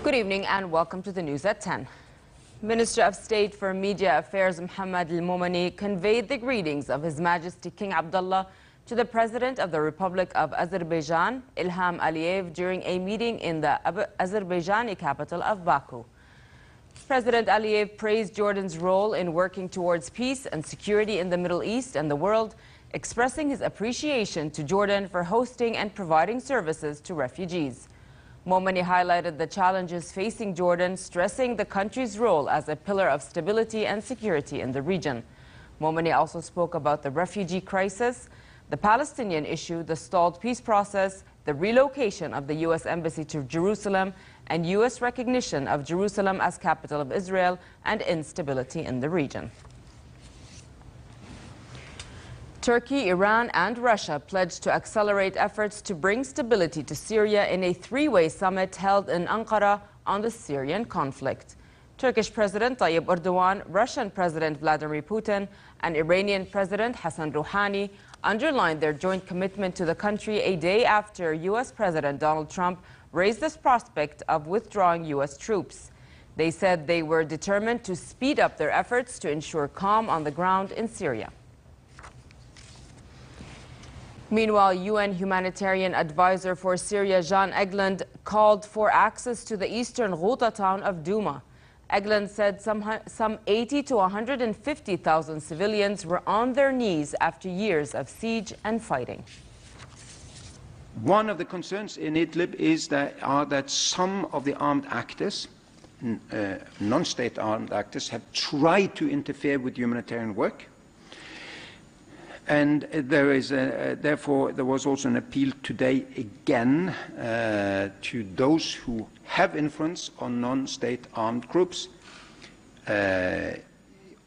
Good evening and welcome to the news at 10. Minister of State for Media Affairs Mohammed Al-Momani conveyed the greetings of His Majesty King Abdullah to the President of the Republic of Azerbaijan, Ilham Aliyev, during a meeting in the Azerbaijani capital of Baku. President Aliyev praised Jordan's role in working towards peace and security in the Middle East and the world, expressing his appreciation to Jordan for hosting and providing services to refugees. Momani highlighted the challenges facing Jordan, stressing the country's role as a pillar of stability and security in the region. Momani also spoke about the refugee crisis, the Palestinian issue, the stalled peace process, the relocation of the U.S. Embassy to Jerusalem, and U.S. recognition of Jerusalem as capital of Israel, and instability in the region. Turkey, Iran, and Russia pledged to accelerate efforts to bring stability to Syria in a three-way summit held in Ankara on the Syrian conflict. Turkish President Tayyip Erdogan, Russian President Vladimir Putin, and Iranian President Hassan Rouhani underlined their joint commitment to the country a day after U.S. President Donald Trump raised the prospect of withdrawing U.S. troops. They said they were determined to speed up their efforts to ensure calm on the ground in Syria. Meanwhile, UN humanitarian advisor for Syria, Jan Egeland, called for access to the eastern Ghouta town of Douma. Egeland said some 80 to 150,000 civilians were on their knees after years of siege and fighting. One of the concerns in Idlib is that some of the armed actors, non-state armed actors, have tried to interfere with humanitarian work. And therefore, there was also an appeal today again to those who have influence on non-state armed groups,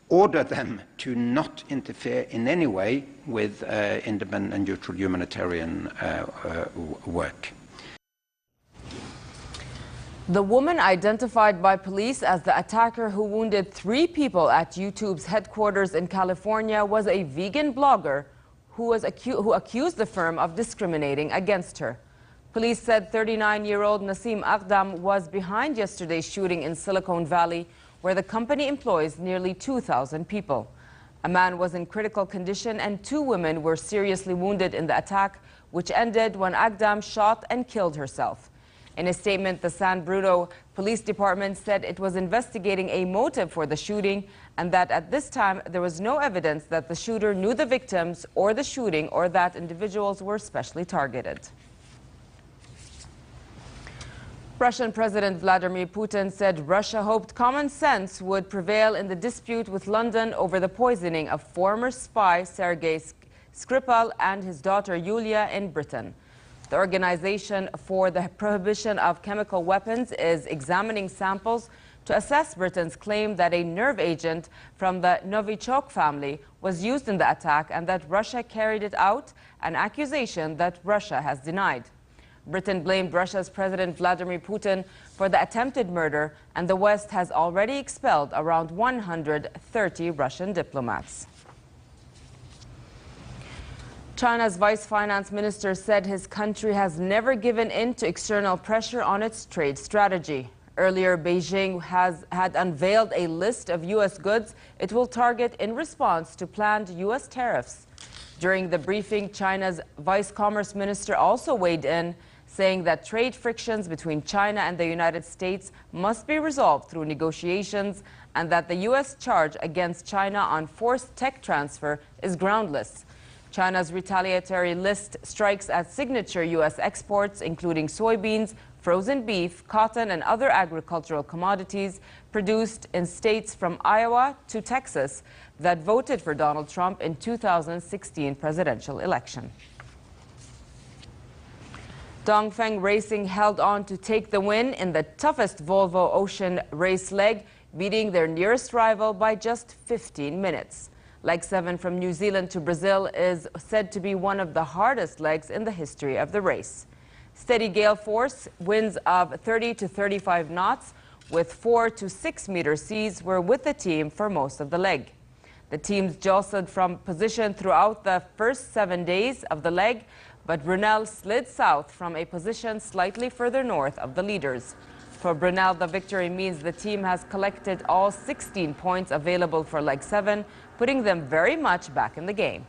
order them to not interfere in any way with independent and neutral humanitarian work. The woman identified by police as the attacker who wounded 3 people at YouTube's headquarters in California was a vegan blogger who accused the firm of discriminating against her. Police said 39-year-old Nasim Aghdam was behind yesterday's shooting in Silicon Valley, where the company employs nearly 2,000 people. A man was in critical condition and 2 women were seriously wounded in the attack, which ended when Aghdam shot and killed herself. In a statement, the San Bruno Police Department said it was investigating a motive for the shooting and that at this time there was no evidence that the shooter knew the victims or the shooting or that individuals were specially targeted. Russian President Vladimir Putin said Russia hoped common sense would prevail in the dispute with London over the poisoning of former spy Sergei Skripal and his daughter Yulia in Britain. The Organization for the Prohibition of Chemical Weapons is examining samples to assess Britain's claim that a nerve agent from the Novichok family was used in the attack and that Russia carried it out, an accusation that Russia has denied. Britain blamed Russia's President Vladimir Putin for the attempted murder, and the West has already expelled around 130 Russian diplomats. China's vice finance minister said his country has never given in to external pressure on its trade strategy. Earlier, Beijing had unveiled a list of U.S. goods it will target in response to planned U.S. tariffs. During the briefing, China's vice commerce minister also weighed in, saying that trade frictions between China and the United States must be resolved through negotiations and that the U.S. charge against China on forced tech transfer is groundless. China's retaliatory list strikes at signature U.S. exports, including soybeans, frozen beef, cotton, and other agricultural commodities produced in states from Iowa to Texas that voted for Donald Trump in 2016 presidential election. Dongfeng Racing held on to take the win in the toughest Volvo Ocean race leg, beating their nearest rival by just 15 minutes. Leg 7 from New Zealand to Brazil is said to be one of the hardest legs in the history of the race. Steady gale force, winds of 30 to 35 knots with 4 to 6 meter seas were with the team for most of the leg. The teams jostled from position throughout the first 7 days of the leg, but Brunel slid south from a position slightly further north of the leaders. For Brunel, the victory means the team has collected all 16 points available for Leg 7, putting them very much back in the game.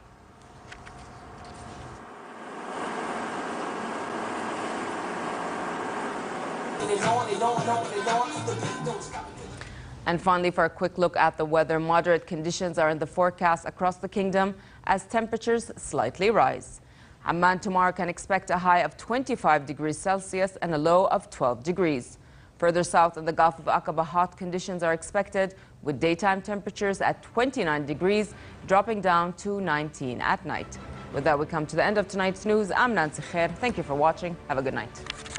And finally, for a quick look at the weather, moderate conditions are in the forecast across the kingdom as temperatures slightly rise. Amman tomorrow can expect a high of 25 degrees Celsius and a low of 12 degrees. Further south in the Gulf of Aqaba, hot conditions are expected with daytime temperatures at 29 degrees, dropping down to 19 at night. With that, we come to the end of tonight's news. I'm Nancy Khair. Thank you for watching. Have a good night.